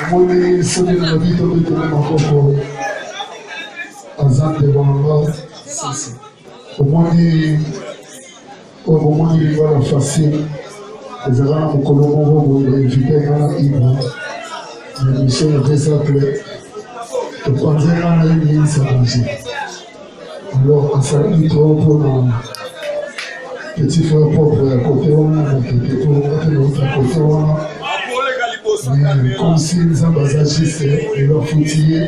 Moni soni na vito vito na makoko azande bongo sisi omoni wala facile ezala na mokolo moko boye invité ngana iba na mission de désastre topanze ngana yini sabanji alors asali to mpona petit frère propre ya kote wana na kete to na kote wana comme si nous avons agissé et leur foutier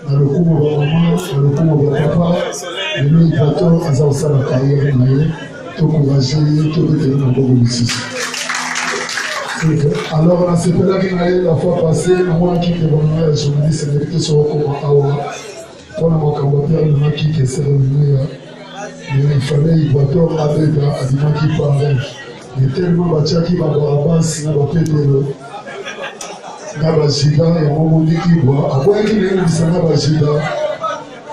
dans le coup de maman, dans le coup de papa, et nous y battons à ça la carrière, tout courageux, tout le temps dans le ici. Alors, on a cette là qui n'a eu la fois passée, moi qui est venu, je me dis, c'est l'été sur le coup pour la macambapia, le maquis qui est cérémonié, il fallait y battons avec Adima qui parlait. Il y a tellement de bâtiments qui va avoir un sinon on peut dire. Nabajida ya momundi kibwa akwaki na bisa nabajida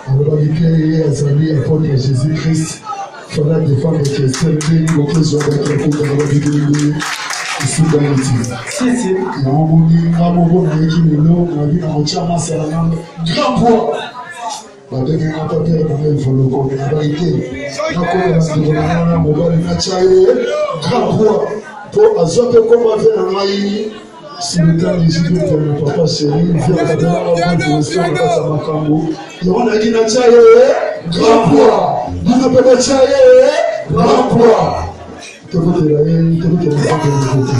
alobaki azali apôtre Jésus-Christ fallait défendre que certains l'occasion d'être pour la Bible ici dans le titre. Si ya momundi ngamobo na yiki lelo na bina mochama salama grand poids badenge na papier na volo ko na baité na ko na mobile na chaye grand poids pour azote comme faire mai. Si le temps des idées de mon papa chéri, il vient à la bande de l'histoire de sa macambo. Il y a un qui n'a pas grand poids. Il n'a pas grand poids. Tu peux te la tu peux te la côté.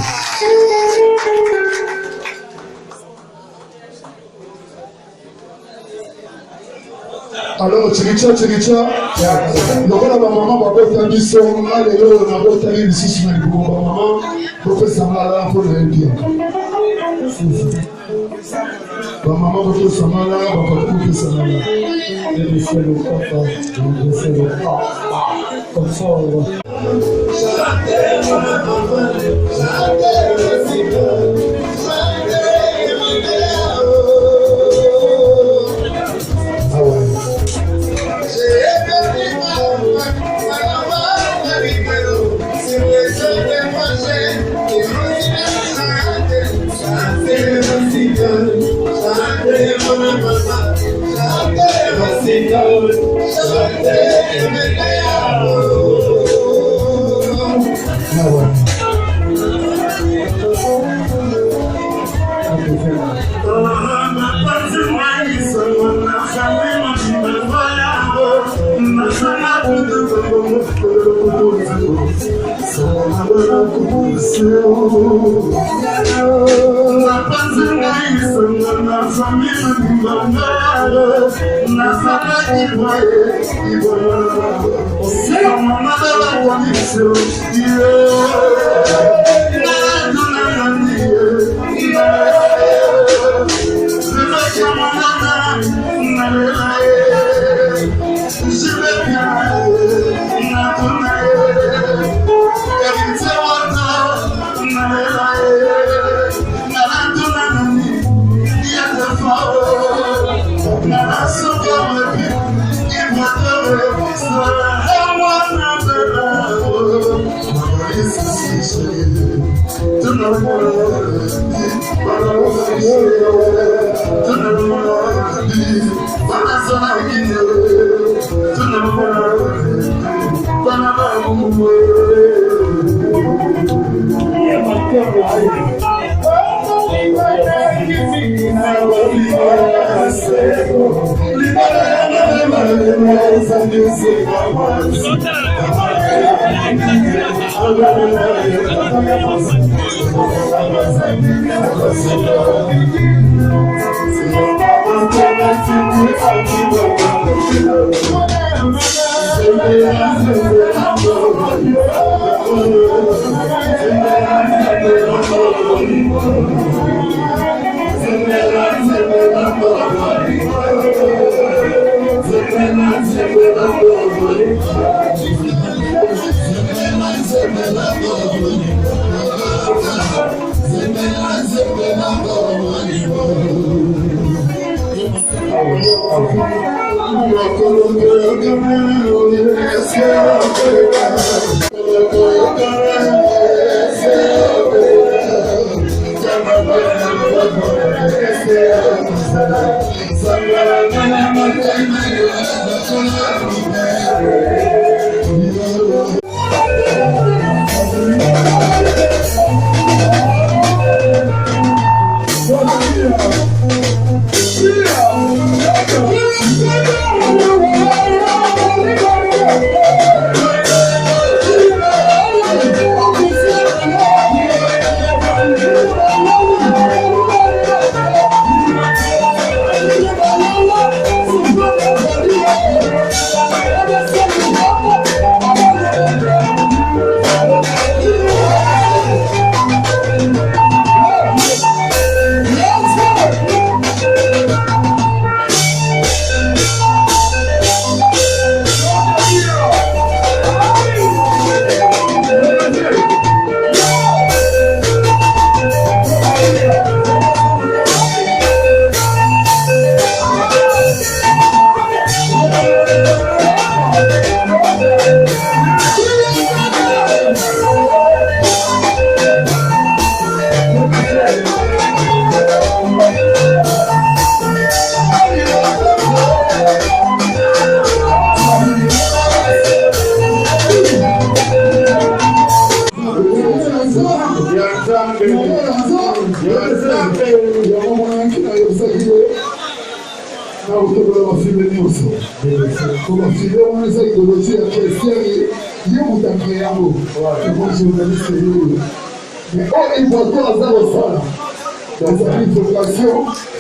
Alors, Tchiricha, le rôle de ma maman va porter un bisson, allez, on a porté un bisson, maman, professeur Mala, pour le bien. Maman va faire ça malade, va pas couper ça malade. Et c'est le papa, c'est le papa. Comme ça, on va.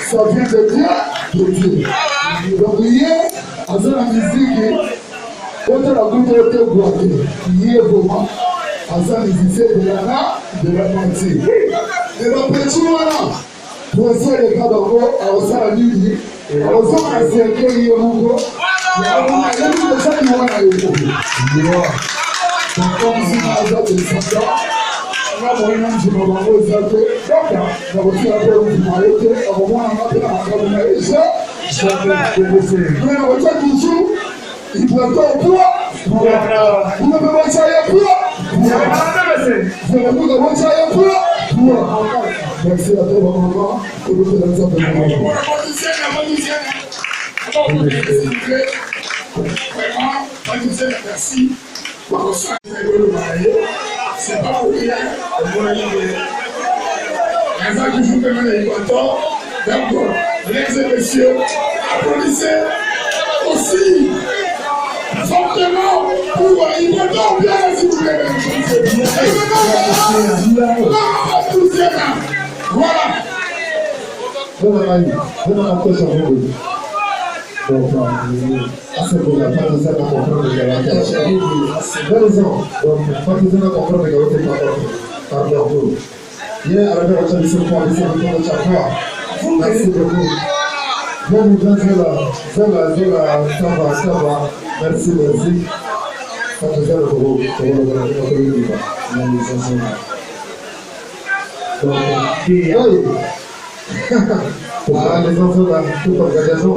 Ça vient de Dieu. Donc, hier, à la musique, quand on a goûté au boîtier, hier, vraiment, à la musique de la moitié. Et la petite, voilà, pour essayer de faire d'abord, à la musique, à la musique, il y a un peu, il y a un peu de ça qui va à l'époque. Donc, comme si on a des soldats, on a moyen de se faire des soldats. Na você vai ver o marido, a mamãe não tem a cara na isa, na você disso, e plantou o pua, uma bebê saia pua, uma bebê saia pua, vai ser até uma mamãe, eu vou ter essa pergunta. Pode dizer assim, quando sai do marido, você vai ouvir a ça que je vous demande les contents. D'accord, mesdames et messieurs, applaudissez aussi fortement pour Yvonne bien, s'il vous plaît. Voilà. Il est arrivé à la seconde de Chakra. Merci beaucoup. Bon, nous allons Zéla, Saba. Merci. Ça te fait le gros. Les enfants là, toute organisation,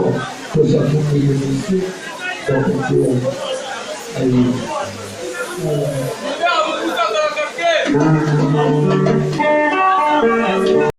que chacun peut bénéficier. Donc,